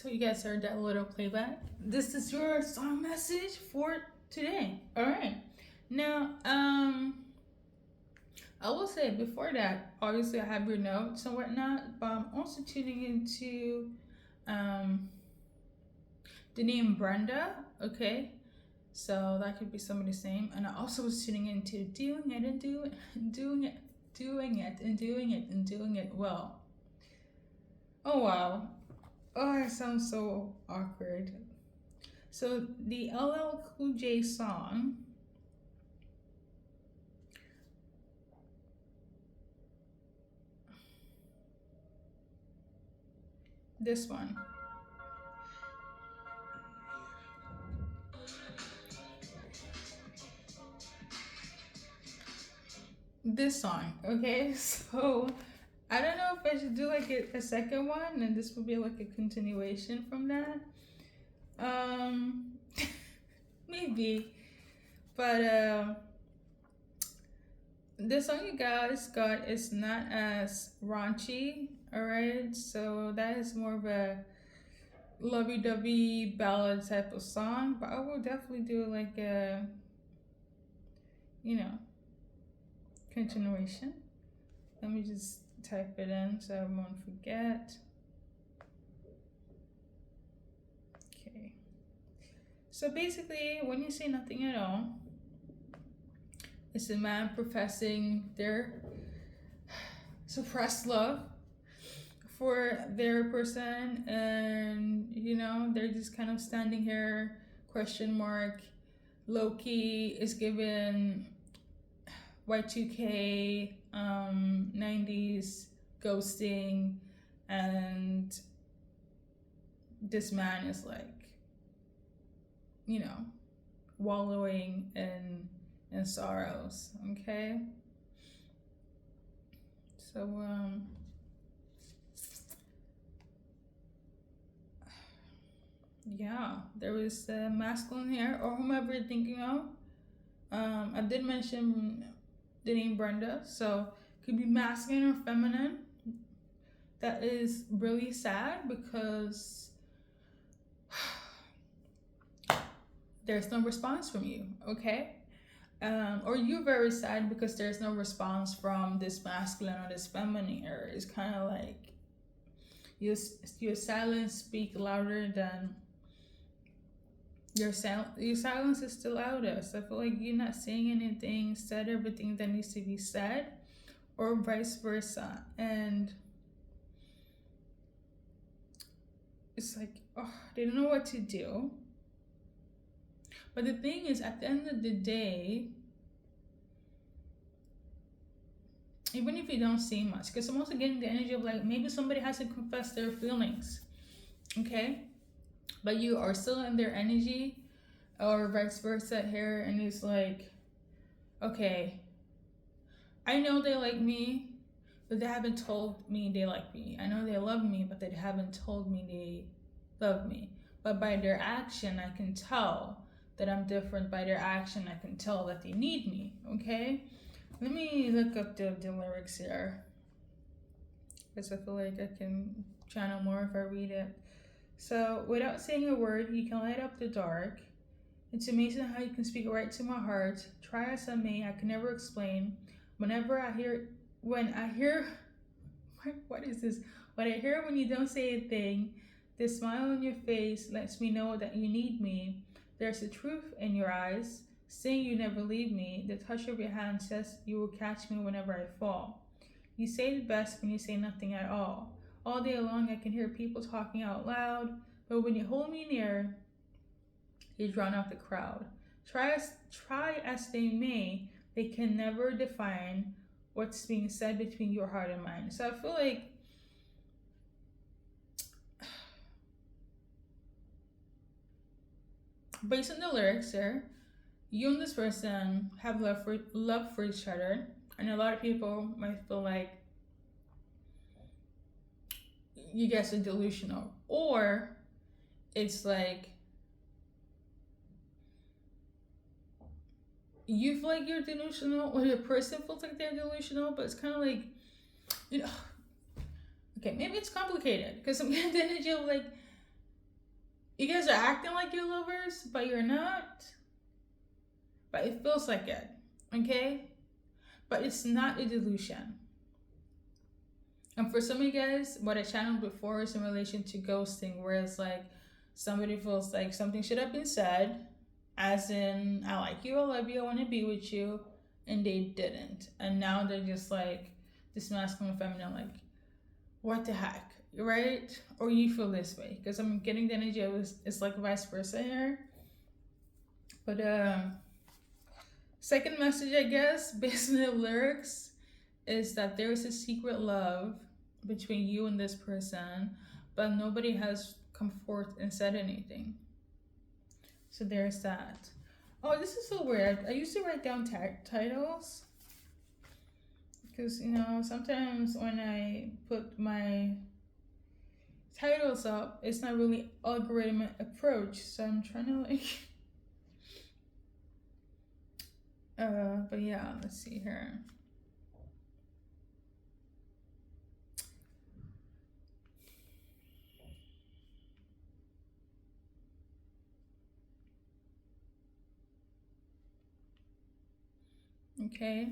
So you guys heard that little playback. This is your song message for today. All right. Now, I will say before that, obviously I have your notes and whatnot, but I'm also tuning into um the name Brenda. Okay. So that could be somebody's name. And I also was tuning into doing it and doing it, doing it and doing it and doing it well. Oh wow. Oh, I sound so awkward. So the LL Cool J song, this one. This song, okay? So I don't know if I should do like a second one and this will be like a continuation from that. Um maybe. But the song you guys got is not as raunchy, alright? So that is more of a lovey-dovey ballad type of song, but I will definitely do like a, you know, continuation. Let me just type it in so I won't forget. Okay. So basically, when you say nothing at all, it's a man professing their suppressed love for their person, and you know, they're just kind of standing here, question mark. Loki is given Y2K, 90s ghosting, and this man is like, you know, wallowing in sorrows. Okay, so yeah, there was masculine here, or whomever you're thinking of. I did mention the name Brenda, so it could be masculine or feminine. That is really sad because there's no response from you, okay? Or you're very sad because there's no response from this masculine or this feminine. Or it's kind of like your silence speak louder than your silence is still louder. So I feel like you're not saying anything, said everything that needs to be said, or vice versa. And it's like, oh, they don't know what to do. But the thing is, at the end of the day, even if you don't say much, because I'm also getting the energy of like maybe somebody hasn't confessed their feelings, okay? But you are still in their energy, or vice versa here, and it's like, okay, I know they like me, but they haven't told me they like me. I know they love me, but they haven't told me they love me. But by their action, I can tell that I'm different. By their action, I can tell that they need me, okay? Let me look up the lyrics here, because I feel like I can channel more if I read it. So, without saying a word, you can light up the dark. It's amazing how you can speak right to my heart. Try as I may, I can never explain. When I hear, what is this? What I hear when you don't say a thing, the smile on your face lets me know that you need me. There's a truth in your eyes, saying you never leave me. The touch of your hand says you will catch me whenever I fall. You say the best when you say nothing at all. All day long I can hear people talking out loud, but when you hold me near, you drown out the crowd. Try as they may, they can never define what's being said between your heart and mine. So I feel like based on the lyrics here, you and this person have love for each other, and a lot of people might feel like you guys are delusional, or it's like you feel like you're delusional, or the person feels like they're delusional, but it's kind of like, you know, okay, maybe it's complicated because I'm getting the energy of like You guys are acting like you're lovers, but you're not. But it feels like it, okay? But it's not a delusion. And for some of you guys, what I channeled before is in relation to ghosting, where it's like somebody feels like something should have been said, as in, I like you, I love you, I want to be with you, and they didn't. And now they're just like, this masculine, feminine, like, what the heck, right? Or you feel this way, because I'm getting the energy of it's like vice versa here. But second message, I guess, based on the lyrics, is that there is a secret love between you and this person, but nobody has come forth and said anything. So there's that. Oh, this is so weird. I used to write down titles because, you know, sometimes when I put my titles up, it's not really algorithm approach. So I'm trying to like. But yeah, let's see here. Okay.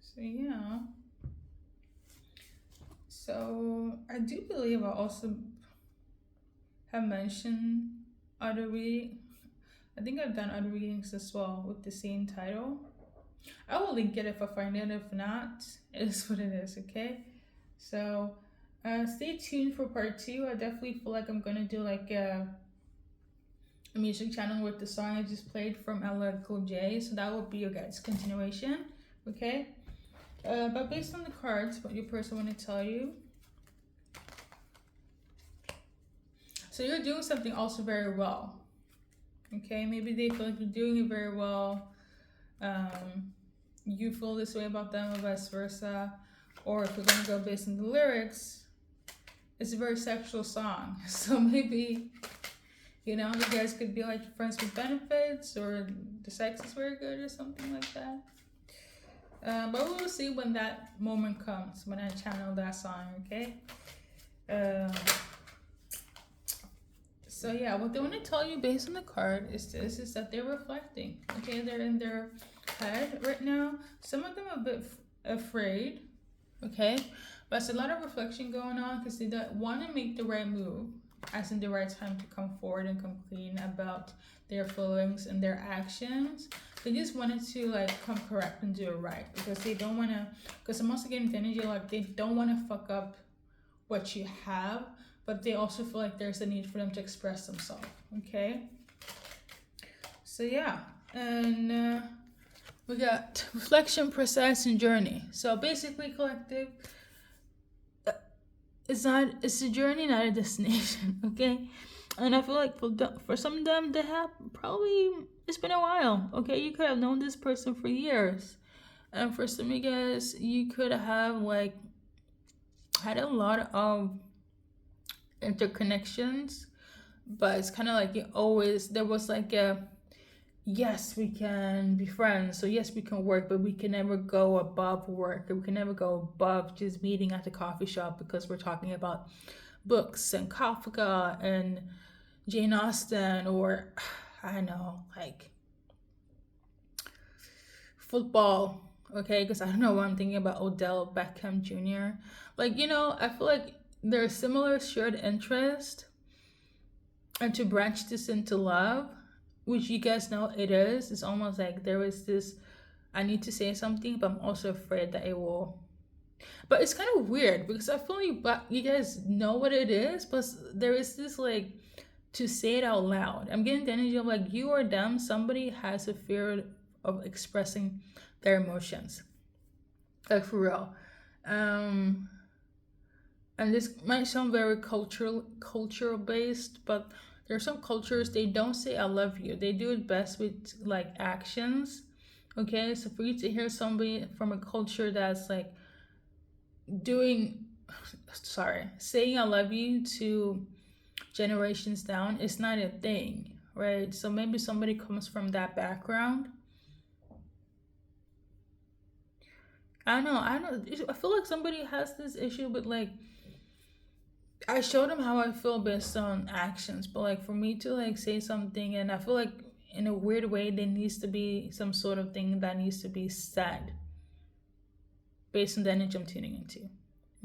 So yeah. So I do believe I also have mentioned other reading. I think I've done other readings as well with the same title. I will link it if I find it. If not, it is what it is, okay? So stay tuned for part 2. I definitely feel like I'm gonna do like a music channel with the song I just played from LL Cool J. So that will be your guys' continuation, okay? But based on the cards, what your person want to tell you. So you're doing something also very well, okay? Maybe they feel like you're doing it very well. You feel this way about them or vice versa. Or if we're gonna go based on the lyrics, it's a very sexual song. So maybe, you know, you guys could be like friends with benefits, or the sex is very good or something like that. But we'll see when that moment comes, when I channel that song, okay? So yeah, what they want to tell you based on the card is this, is that they're reflecting, okay? They're in their head right now. Some of them are a bit afraid, okay? But it's a lot of reflection going on because they don't want to make the right move, as in the right time to come forward and come clean about their feelings and their actions. They just wanted to like come correct and do it right, because they don't want to, because I'm also getting the energy like they don't want to fuck up what you have, but they also feel like there's a need for them to express themselves, okay? So yeah, and we got reflection, process, and journey. So basically, collective, it's a journey, not a destination, okay? And I feel like for some of them, they have probably, it's been a while, okay? You could have known this person for years. And for some of you guys, you could have like had a lot of interconnections, but it's kind of like there was like a, yes, we can be friends, so yes, we can work, but we can never go above work, or we can never go above just meeting at the coffee shop because we're talking about books and Kafka and Jane Austen, or I don't know, like football, okay? Because I don't know what I'm thinking about, Odell Beckham Jr. Like, you know, I feel like there's similar shared interest, and to branch this into love, which you guys know it is, it's almost like there is this, I need to say something, but I'm also afraid that it will. But it's kind of weird because I feel like you guys know what it is, but there is this like to say it out loud. I'm getting the energy of like you or them, somebody has a fear of expressing their emotions. Like for real. And this might sound very cultural based, but there are some cultures they don't say I love you. They do it best with like actions. Okay, so for you to hear somebody from a culture that's like doing saying I love you to generations down, it's not a thing, right? So maybe somebody comes from that background, I don't know. I feel like somebody has this issue, but like I showed them how I feel based on actions, but like for me to like say something, and I feel like in a weird way there needs to be some sort of thing that needs to be said based on the energy I'm tuning into.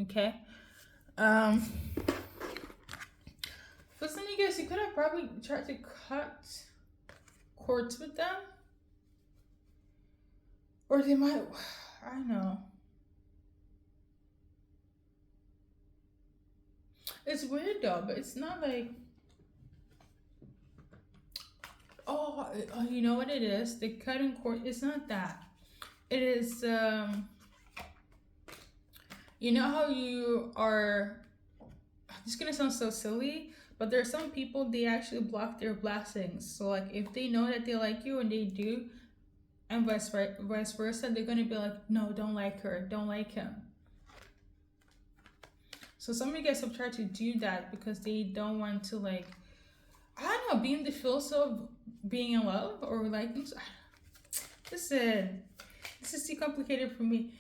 Okay. Um, for some of you guys, you could have probably tried to cut cords with them, or they might. I don't know. It's weird though, but it's not like. You know what it is? The cutting cord. It's not that. It is. You know how you are. It's gonna sound so silly, but there are some people they actually block their blessings. So like, if they know that they like you and they do, and vice versa, they're gonna be like, no, don't like her, don't like him. So some of you guys have tried to do that because they don't want to like, I don't know, be in the feels of being in love or liking. Listen, this is too complicated for me.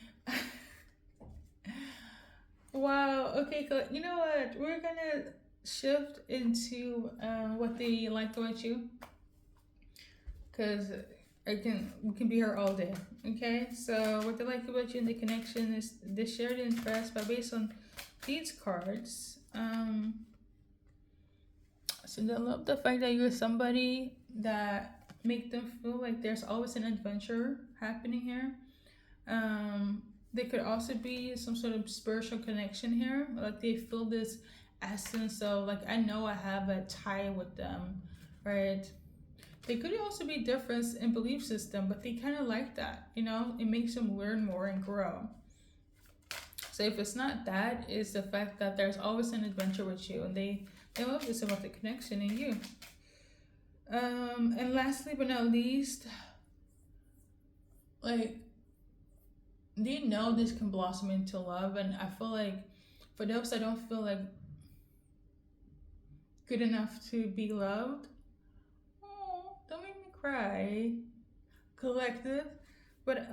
Wow. Okay. Cool. You know what? We're gonna shift into what they like about you, because we can be here all day. Okay. So what they like about you and the connection is the shared interest, but based on these cards, so they love the fact that you're somebody that make them feel like there's always an adventure happening here. There could also be some sort of spiritual connection here. Like they feel this essence of like, I know I have a tie with them, right? There could also be difference in belief system, but they kind of like that, you know? It makes them learn more and grow. So if it's not that, it's the fact that there's always an adventure with you, and they love this about the connection in you. And lastly but not least, like they know this can blossom into love, and I feel like for those that don't feel like good enough to be loved, oh, don't make me cry, collective. But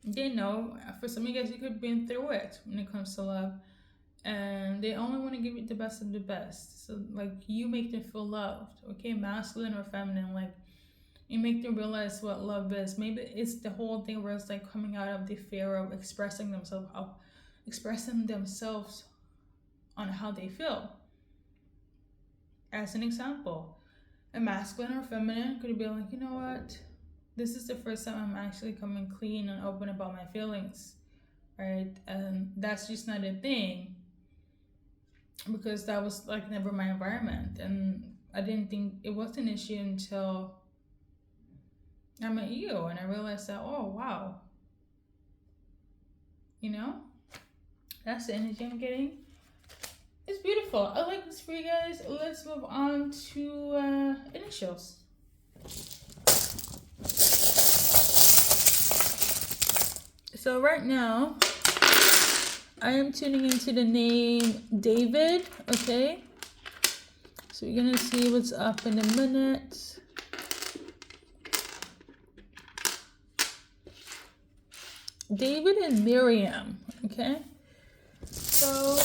they know for some of you guys you could have been through it when it comes to love, and they only want to give you the best of the best. So like you make them feel loved, okay, masculine or feminine, like you make them realize what love is. Maybe it's the whole thing where it's like coming out of the fear of expressing themselves on how they feel. As an example, a masculine or feminine could be like, you know what, this is the first time I'm actually coming clean and open about my feelings, right? And that's just not a thing because that was like never my environment, and I didn't think it was an issue until I met you and I realized that, oh wow, you know, that's the energy I'm getting. It's beautiful. I like this for you guys. Let's move on to initials. So right now, I am tuning into the name David, okay? So we're gonna see what's up in a minute. David and Miriam, okay? So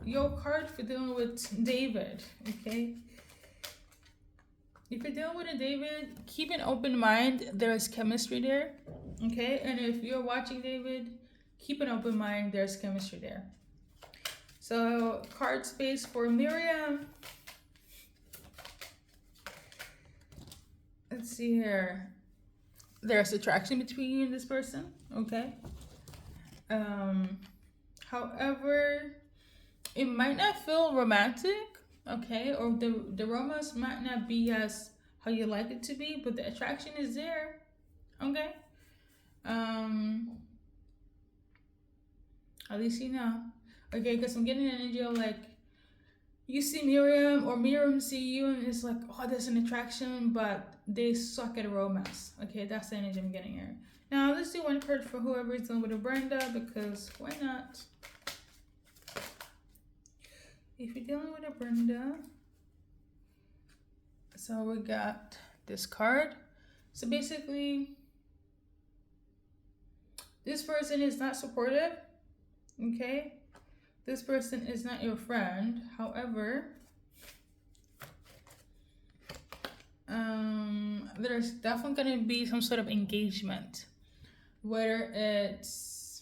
your card for dealing with David, okay? If you're dealing with a David, keep an open mind. There's chemistry there, okay? And if you're watching David, keep an open mind. There's chemistry there. So card space for Miriam. Let's see here. There's attraction between you and this person, okay? However, it might not feel romantic, okay? Or the romance might not be as how you like it to be, but the attraction is there, okay? At least you know, okay? Because I'm getting an energy of like, you see Miriam or Miriam see you and it's like, oh, there's an attraction, but they suck at romance. Okay, that's the energy I'm getting here. Now, let's do one card for whoever is dealing with a Brenda, because why not? If you're dealing with a Brenda, so we got this card. So basically, This person is not supportive, okay? This person is not your friend. However, there's definitely going to be some sort of engagement, whether it's,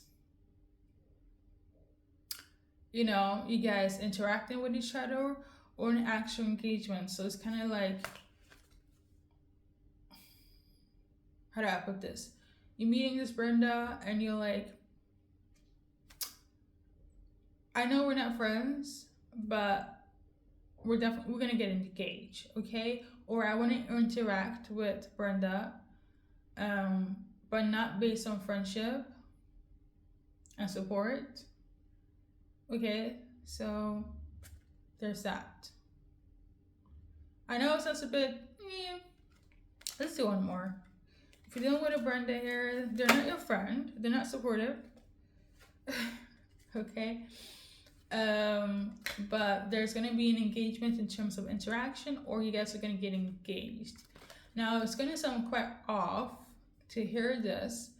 you know, you guys interacting with each other or an actual engagement. So it's kind of like, how do I put this? You're meeting this Brenda and you're like, I know we're not friends, but we're gonna get engaged, okay? Or I want to interact with Brenda, but not based on friendship and support. Okay, so there's that. I know it sounds a bit, let's do one more. If you're dealing with a Brenda here, they're not your friend, they're not supportive. Okay. But there's gonna be an engagement in terms of interaction, or you guys are gonna get engaged. Now it's gonna sound quite off to hear this,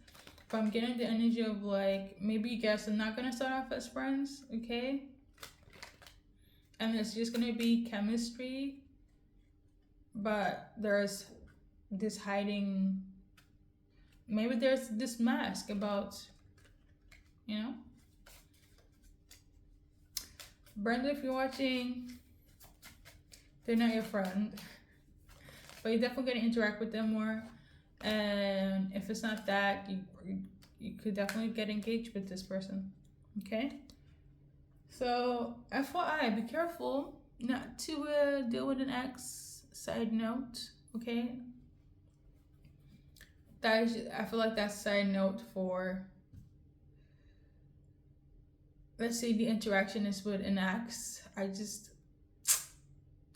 but I'm getting the energy of like, maybe you guys are not gonna start off as friends, okay? And it's just gonna be chemistry, but there's this hiding, maybe there's this mask about, you know? Brenda, if you're watching, they're not your friend, but you're definitely going to interact with them more. And if it's not that, you could definitely get engaged with this person. Okay? So, FYI, be careful not to deal with an ex. Side note, okay? That is, I feel like that's a side note for, let's say the interaction is with an ex. I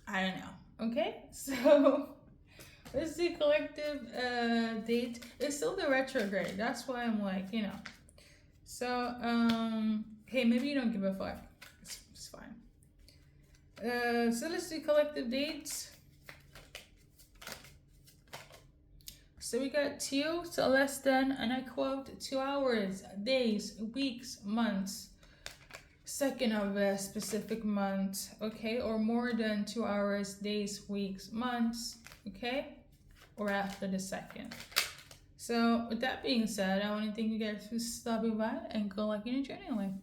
don't know. Okay, so let's see collective date. It's still the retrograde. That's why I'm like, you know. So hey, maybe you don't give a fuck. It's fine. So let's do collective dates. So we got 2 to less than, and I quote, 2 hours, days, weeks, months. Second of a specific month, okay, or more than 2 hours, days, weeks, months, okay, or after the second. So with that being said, I want to thank you guys for stopping by and good luck in your journey.